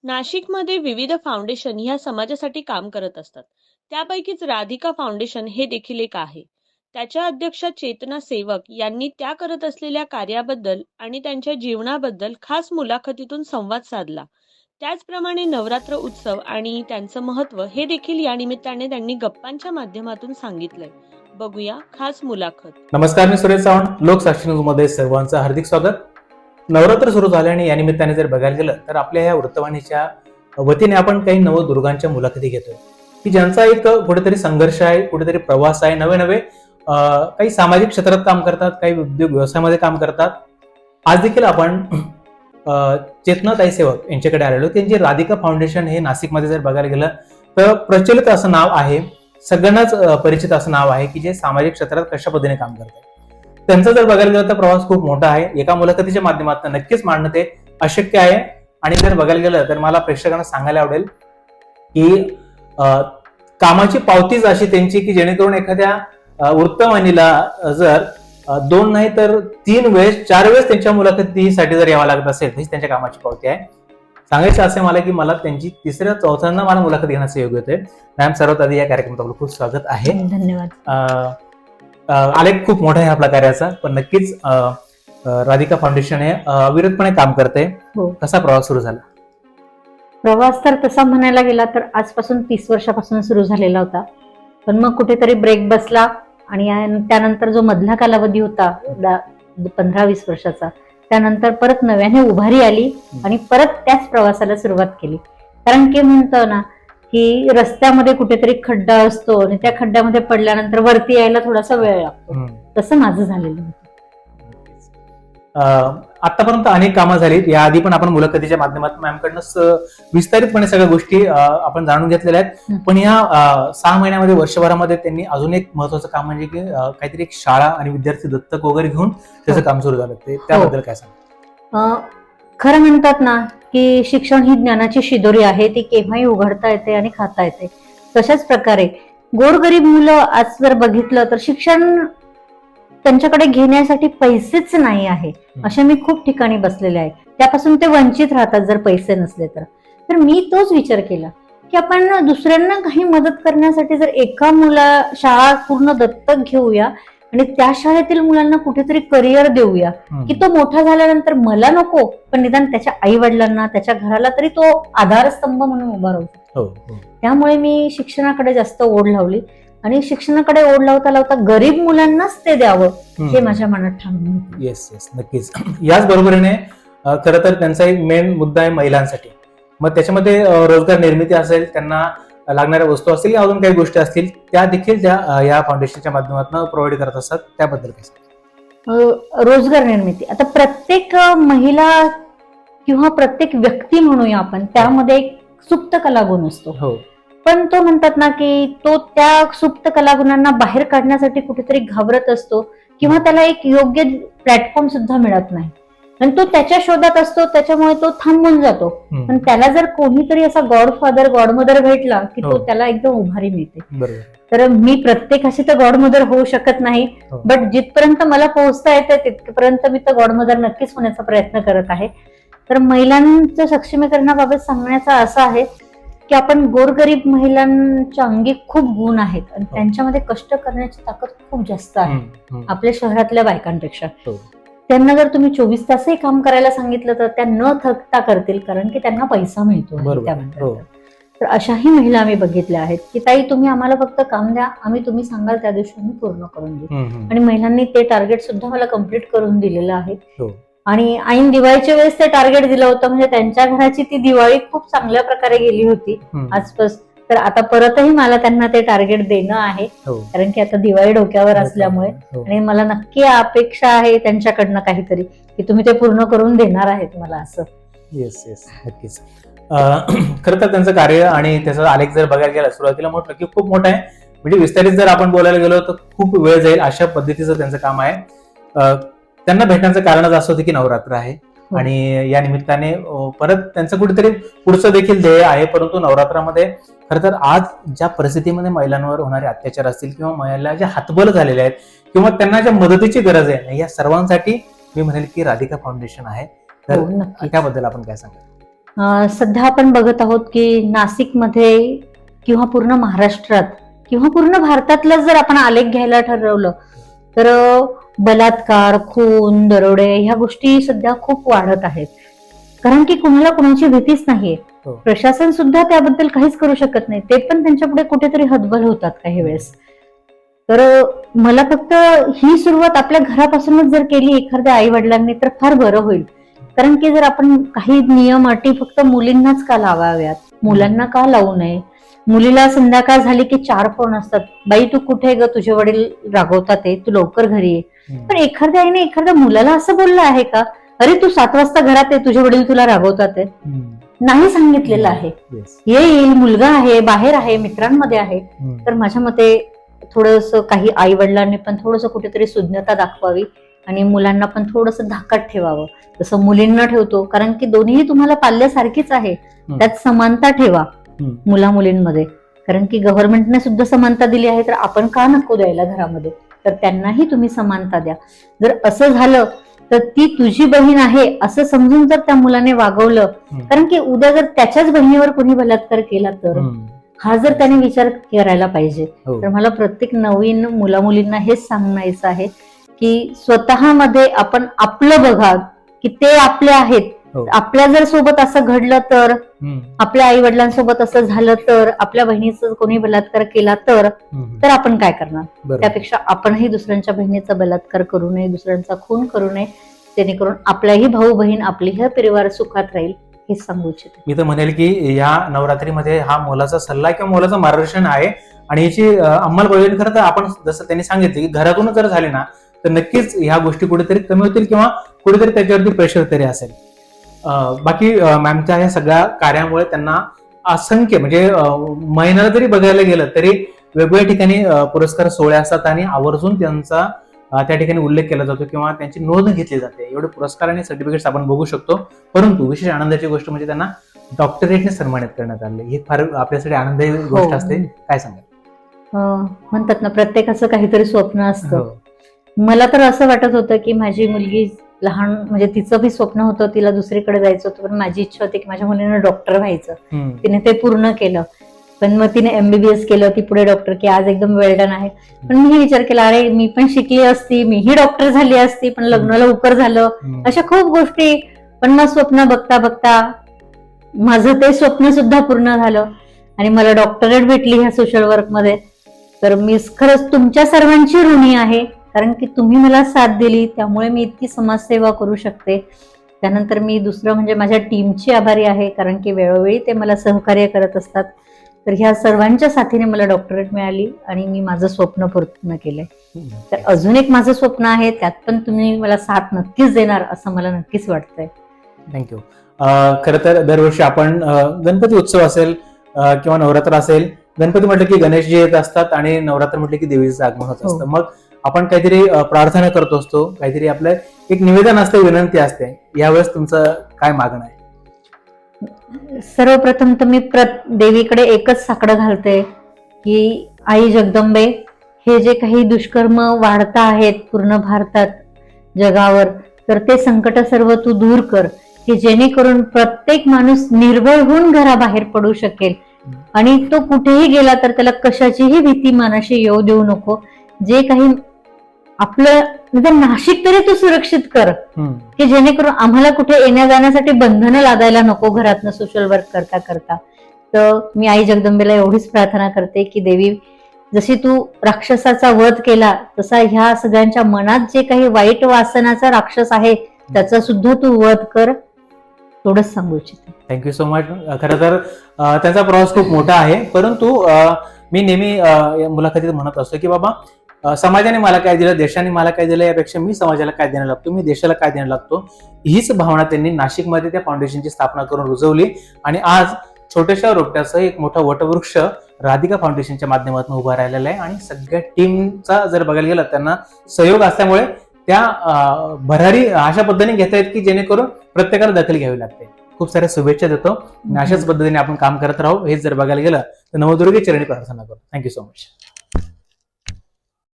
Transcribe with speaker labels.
Speaker 1: नाशिकमध्ये विविध फाउंडेशन ह्या समाजासाठी काम करत असतात. त्यापैकीच राधिका फाउंडेशन हे देखील एक आहे. त्याच्या अध्यक्षा चेतना सेवक यांनी त्या करत असलेल्या कार्याबद्दल आणि त्यांच्या जीवनाबद्दल खास मुलाखतीतून संवाद साधला. त्याचप्रमाणे नवरात्र उत्सव आणि त्यांचं महत्त्व हे देखील या निमित्ताने त्यांनी गप्पांच्या माध्यमातून सांगितलंय. बघूया खास मुलाखत.
Speaker 2: नमस्कार, मी सुरेश चव्हाण. लोकसाक्षी न्यूज मध्ये सर्वांचं हार्दिक स्वागत. नवरात्र सुरू झाले आणि या निमित्ताने जर बघायला गेलं तर आपल्या या वृत्तवाहिनीच्या वतीने आपण काही नवदुर्गांच्या मुलाखती घेतोय की ज्यांचा एक कुठेतरी संघर्ष आहे, कुठेतरी प्रवास आहे. नवे नवे काही सामाजिक क्षेत्रात काम करतात, काही उद्योग व्यवसायामध्ये काम करतात. आज देखील आपण चेतनाताई सेवक यांच्याकडे आलेलो. त्यांची राधिका फाउंडेशन हे नाशिकमध्ये जर बघायला गेलं तर प्रचलित असं नाव आहे, सगळ्यांनाच परिचित असं नाव आहे की जे सामाजिक क्षेत्रात कशा पद्धतीने काम करतात. त्यांचा जर बघायला गेलं तर प्रवास खूप मोठा आहे. एका मुलाखतीच्या माध्यमातून नक्कीच मांडणं ते अशक्य आहे. आणि जर बघायला गेलं तर मला प्रेक्षकांना सांगायला आवडेल की कामाची पावतीच अशी त्यांची की जेणेकरून एखाद्या वृत्तवाहिनीला जर 2 नाही तर 3 वेळेस 4 वेळेस त्यांच्या मुलाखतीसाठी जर यावं लागत असेल तरी त्यांच्या कामाची पावती आहे. सांगायचं असे मला की मला त्यांची 3ऱ्या-4थ्यांदा मला मुलाखत घेण्याचं योग्य होते. मॅम, सर्वात आधी या कार्यक्रमात आपलं खूप स्वागत आहे.
Speaker 3: धन्यवाद.
Speaker 2: आलेख खूप मोठा आहे आपल्या कार्याचा, पण नक्कीच राधिका फाउंडेशन हे अविरतपणे काम करते. कसा प्रवास सुरू झाला?
Speaker 3: प्रवास तर तसा म्हणायला गेला तर आजपासून 30 वर्षापासून सुरू झालेला होता. पण मग कुठेतरी ब्रेक बसला आणि त्यानंतर जो मधला कालावधी होता 15-20 वर्षाचा, त्यानंतर परत नव्याने उभारी आली आणि परत त्याच प्रवासाला सुरुवात केली. कारण की म्हणतो ना की रस्त्यामध्ये कुठेतरी खड्डा असतो आणि त्या खड्ड्यामध्ये पडल्यानंतर वरती यायला थोडासा वेळ लागतो. तसं माझं झालेलं होतं.
Speaker 2: आतापर्यंत अनेक कामं झालीत. या आधी पण आपण मुलाखतीच्या माध्यमातून मॅमकडनं विस्तारितपणे सगळ्या गोष्टी आपण जाणून घेतलेल्या आहेत. पण या 6 महिन्यामध्ये, वर्षभरामध्ये त्यांनी अजून एक महत्वाचं काम म्हणजे की काहीतरी एक शाळा आणि विद्यार्थी दत्तक वगैरे घेऊन त्याचं काम सुरू झालं. त्याबद्दल काय सांग?
Speaker 3: खरं म्हणतात ना की शिक्षण ही ज्ञानाची शिदोरी आहे, ती केव्हाही उघडता येते आणि खाता येते. तशाच प्रकारे गोरगरीब मुलं आज जर बघितलं तर शिक्षण त्यांच्याकडे घेण्यासाठी पैसेच नाही आहे. अशा मी खूप ठिकाणी बसलेले आहे, त्यापासून ते वंचित राहतात जर पैसे नसले तर मी तोच विचार केला की आपण दुसऱ्यांना काही मदत करण्यासाठी जर एका शाळा पूर्ण दत्तक घेऊया आणि त्या शाळेतील मुलांना कुठेतरी करिअर देऊया की तो मोठा झाल्यानंतर मला नको पण निदान त्याच्या आई वडिलांना, त्याच्या घराला तरी तो आधारस्तंभ म्हणून उभा राहू शकतो. त्यामुळे मी शिक्षणाकडे जास्त ओढ लावली आणि शिक्षणाकडे ओढ लावता लावता गरीब मुलांनाच ते द्यावं हे माझ्या मनात ठाम.
Speaker 2: येस, नक्कीच. याच बरोबरीने खरं तर त्यांचा एक मेन मुद्दा आहे महिलांसाठी. मग त्याच्यामध्ये रोजगार निर्मिती असेल, त्यांना लागणाऱ्या वस्तू असतील, अजून काही गोष्टी असतील, त्या देखील त्या या फाउंडेशनच्या माध्यमातून प्रोव्हाइड करत असतात. त्याबद्दल काय?
Speaker 3: रोजगार निर्मिती, आता प्रत्येक महिला किंवा प्रत्येक व्यक्ती म्हणूया आपण, त्यामध्ये एक सुप्त कलागुण असतो. पण तो म्हणतात ना की तो त्या सुप्त कलागुणांना बाहेर काढण्यासाठी कुठेतरी घाबरत असतो किंवा त्याला एक योग्य प्लॅटफॉर्म सुद्धा मिळत नाही आणि तो त्याच्या शोधात असतो, त्याच्यामुळे तो थांबून जातो. पण त्याला जर कोणीतरी असा गॉडफादर, गॉडमदर भेटला की तो त्याला एकदम उभारी मिळते. तर मी प्रत्येकाशी तर गॉडमदर होऊ शकत नाही, बट जिथपर्यंत मला पोहोचता येते तिथपर्यंत मी तर गॉडमदर नक्कीच होण्याचा प्रयत्न करत आहे. तर महिलांच्या सक्षमीकरणाबाबत सांगण्याचा असं आहे की आपण गोरगरीब महिलांच्या अंगी खूप गुण आहेत आणि त्यांच्यामध्ये कष्ट करण्याची ताकद खूप जास्त आहे आपल्या शहरातल्या बायकांपेक्षा. त्यांना जर तुम्ही 24 तासही काम करायला सांगितलं तर त्या न थकता करतील, कारण की त्यांना पैसा मिळतो त्याबद्दल. तर अशाही महिला आम्ही बघितल्या आहेत की ताई तुम्ही आम्हाला फक्त काम द्या, आम्ही तुम्ही सांगाल त्या दिवशी आम्ही पूर्ण करून देऊ. आणि महिलांनी ते टार्गेट सुद्धा मला कम्प्लीट करून दिलेलं आहे. आणि ऐन दिवाळीच्या वेळेस ते टार्गेट दिलं होतं, म्हणजे त्यांच्या घराची ती दिवाळी खूप चांगल्या प्रकारे गेली होती आजपासून. तर आता परतही मला त्यांना ते टार्गेट देणं आहे, कारण की आता दिवाळी डोक्यावर असल्यामुळे. आणि मला नक्की अपेक्षा आहे त्यांच्याकडनं काहीतरी की तुम्ही ते पूर्ण करून देणार आहेत मला असं.
Speaker 2: येस, नक्कीच. खरं तर त्यांचं कार्य आणि त्याचा आलेख जर बघायला गेला, सुरुवातीला म्हटलं की खूप मोठा आहे. म्हणजे विस्तारित जर आपण बोलायला गेलो तर खूप वेळ जाईल, अशा पद्धतीचं त्यांचं काम आहे. त्यांना भेटण्याचं कारणच असं होतं की नवरात्र आहे आणि या निमित्ताने परत त्यांचं कुठेतरी पुढचं देखील ध्येय आहे. परंतु नवरात्रामध्ये खरं तर आज ज्या परिस्थितीमध्ये महिलांवर होणारे अत्याचार असतील किंवा महिला ज्या हातबल झालेल्या आहेत किंवा त्यांना ज्या मदतीची गरज आहे, या सर्वांसाठी मी म्हणेल की राधिका फाउंडेशन आहे. तर त्याबद्दल आपण काय सांगाल?
Speaker 3: सध्या आपण बघत आहोत की नाशिकमध्ये किंवा पूर्ण महाराष्ट्रात किंवा पूर्ण भारतातला जर आपण आलेख घ्यायला ठरवलं तर बलात्कार, खून, दरोडे ह्या गोष्टी सध्या खूप वाढत आहेत. कारण की कुणाला कुणाची भीतीच नाहीये. प्रशासन सुद्धा त्याबद्दल काहीच करू शकत नाही. ते पण त्यांच्यापुढे कुठेतरी हतबल होतात काही वेळेस. तर मला फक्त ही सुरुवात आपल्या घरापासूनच जर केली एखाद्या आई वडिलांनी तर फार बरं होईल. कारण की जर आपण काही नियम अटी फक्त मुलींनाच का लावाव्यात, मुलांना का लावू नये? मुलीला संध्याकाळ झाली की 4 फोन असतात. बाई तू कुठे ग, तुझे वडील रागवतात, तू लवकर घरी ये. पण एखाद्या आईने एखाद्या मुलाला असं बोललं आहे का, अरे तू 7 वाजता घरात आहे, तुझे वडील तुला रागवतात? नाही सांगितलेलं आहे. येईल, मुलगा आहे, बाहेर आहे, मित्रांमध्ये आहे. तर माझ्या मते थोडस काही आई वडिलांनी पण थोडस कुठेतरी सुज्ञता दाखवावी आणि मुलांना पण थोडस धाकात ठेवावं, जसं मुलींना ठेवतो. कारण की दोन्ही तुम्हाला पाल्यासारखीच आहे, त्यात समानता ठेवा मुला मुलींमध्ये. कारण की गव्हर्नमेंटने सुद्धा समानता दिली आहे, तर आपण का नको द्यायला घरामध्ये? तर त्यांनाही तुम्ही समानता द्या. जर असं झालं तर ती तुझी बहीण आहे असं समजून जर त्या मुलाने वागवलं, कारण की उद्या जर त्याच्याच बहिणीवर कोणी बलात्कार केला तर हा जर त्याने विचार करायला पाहिजे. तर मला प्रत्येक नवीन मुला मुलींना हेच सांगायचं आहे की स्वतःमध्ये आपण आपलं बघा की ते आपले आहेत. आपल्या जर सोबत असं घडलं तर, आपल्या आई वडिलांसोबत असं झालं तर, आपल्या बहिणीचा कोणी बलात्कार केला तर आपण काय करणार? त्यापेक्षा आपणही दुसऱ्यांच्या बहिणीचा बलात्कार करू नये, दुसऱ्यांचा खून करू नये, जेणेकरून आपल्याही भाऊ बहीण, आपलीही परिवार सुखात राहील, हे सांगू इच्छिते.
Speaker 2: मी तर म्हणेल की या नवरात्रीमध्ये हा मोलाचा सल्ला किंवा मोलाचं मार्गदर्शन आहे आणि याची अंमलबजावणी खरं तर आपण जसं त्यांनी सांगितलं की घरातूनच जर झाली ना तर नक्कीच ह्या गोष्टी कुठेतरी कमी होतील किंवा कुठेतरी त्याच्यावरती प्रेशर तरी असेल. बाकी मॅमच्या या सगळ्या कार्यामुळे त्यांना असंख्य म्हणजे महिन्याला जरी बघायला गेलं तरी वेगवेगळ्या ठिकाणी पुरस्कार सोहळे असतात आणि आवर्जून त्यांचा त्या ठिकाणी उल्लेख केला जातो किंवा त्यांची नोंद घेतली जाते. एवढे पुरस्कार आणि सर्टिफिकेट्स आपण बघू शकतो. परंतु विशेष आनंदाची गोष्ट म्हणजे त्यांना डॉक्टरेटने सन्मानित करण्यात आले. ही फार आपल्यासाठी आनंदाची गोष्ट असते. काय सांगाल?
Speaker 3: म्हणतात ना, प्रत्येकाचं काहीतरी स्वप्न असतं. मला तर असं वाटत होतं की माझी मुलगी लहान, म्हणजे तिचं बी स्वप्न होतं, तिला दुसरीकडे जायचं होतं, पण माझी इच्छा होती की माझ्या मुलीनं डॉक्टर व्हायचं. तिने ते पूर्ण केलं. पण मग तिने MBBS केलं, ती पुढे डॉक्टर की आज एकदम वेल्डन आहे. पण मी विचार केला, अरे मी पण शिकली असती, मीही डॉक्टर झाली असती, पण लग्न लवकर झालं. अशा खूप गोष्टी. पण मग स्वप्न बघता बघता माझं ते स्वप्न सुद्धा पूर्ण झालं आणि मला डॉक्टरेट भेटली ह्या सोशल वर्क मध्ये. तर मी खरंच तुमच्या सर्वांची ऋणी आहे, कारण की तुम्ही मला साथ दिली, त्यामुळे मी इतकी समाजसेवा करू शकते. त्यानंतर मी दुसरं म्हणजे माझ्या टीमची आभारी आहे, कारण की वेळोवेळी ते मला सहकार्य करत असतात. तर ह्या सर्वांच्या साथीने मला डॉक्टरेट मिळाली आणि मी माझं स्वप्न पूर्ण केलंय. तर अजून एक माझं स्वप्न आहे, त्यात पण तुम्ही मला साथ नक्कीच देणार असं मला नक्कीच वाटतंय.
Speaker 2: थँक्यू. खरं तर दरवर्षी आपण गणपती उत्सव असेल किंवा नवरात्र असेल, गणपती म्हटलं की गणेशजी येत असतात आणि नवरात्र म्हटलं की देवीचं आगमन होत असतं. मग आपण काहीतरी प्रार्थना करतो असतो, काहीतरी आपलं एक निवेदन असते, विनंती असते. यावेळेस तुमचं काय मागणं आहे?
Speaker 3: सर्वप्रथम तर मी देवीकडे एकच साकडं घालते की आई जगदंबे, हे जे काही दुष्कर्म वाढता आहेत पूर्ण भारतात, जगावर, तर ते संकट सर्व तू दूर कर, की जेणेकरून प्रत्येक माणूस निर्भय होऊन घराबाहेर पडू शकेल आणि तो कुठेही गेला तर त्याला कशाचीही भीती मनाशी येऊ देऊ नको. जे काही आपलं निदान नाशिक तरी तू सुरक्षित कर, की जेणेकरून आम्हाला कुठे येण्या जाण्यासाठी बंधनं लादायला नको घरातनं सोशल वर्क करता करता. तर मी आई जगदंबेला एवढीच प्रार्थना करते की देवी, जशी तू राक्षसाचा वध केला तसा ह्या सगळ्यांच्या मनात जे काही वाईट वासनाचा राक्षस आहे त्याचा सुद्धा तू वध कर, थोडंच सांगू इच्छिते.
Speaker 2: Thank you so much. खरं तर त्यांचा प्रवास खूप मोठा आहे, परंतु मी नेहमी मुलाखतीत म्हणत असतो की बाबा, समाजाने मला काय दिलं, देशाने मला काय दिलं, यापेक्षा मी समाजाला काय देणं लागतो, मी देशाला काय देणं लागतो, हीच भावना त्यांनी नाशिकमध्ये त्या फाउंडेशनची स्थापना करून रुजवली आणि आज छोट्याशा रोपट्यासह एक मोठा वटवृक्ष राधिका फाउंडेशनच्या माध्यमातून उभा राहिलेला आहे. आणि सगळ्या टीमचा जर बघायला गेलं, त्यांना सहयोग असल्यामुळे त्या भरारी अशा पद्धतीने घेता येत की जेणेकरून प्रत्येकाला दखल घ्यावी लागते. खूप साऱ्या शुभेच्छा देतो आणि अशाच पद्धतीने आपण काम करत राहू. हेच जर बघायला गेलं तर नवदुर्गे चरणी प्रार्थना करू. Thank you so much.